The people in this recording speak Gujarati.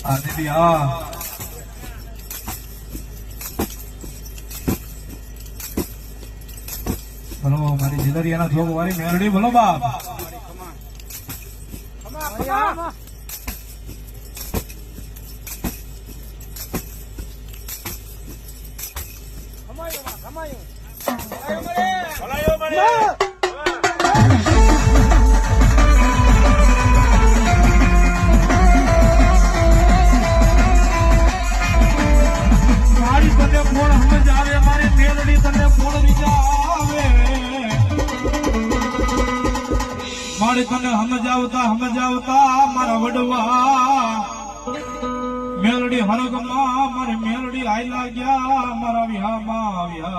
આ દીદી હા બોલો મારી જિલરિયાના જોગ વાળી મેરડી બોલો બાપ મારે તને સમજાવતા મારા વડવા મેલડી હરગમાં મારે મેલડી આઈ લાગ્યા મારા વ્યામાં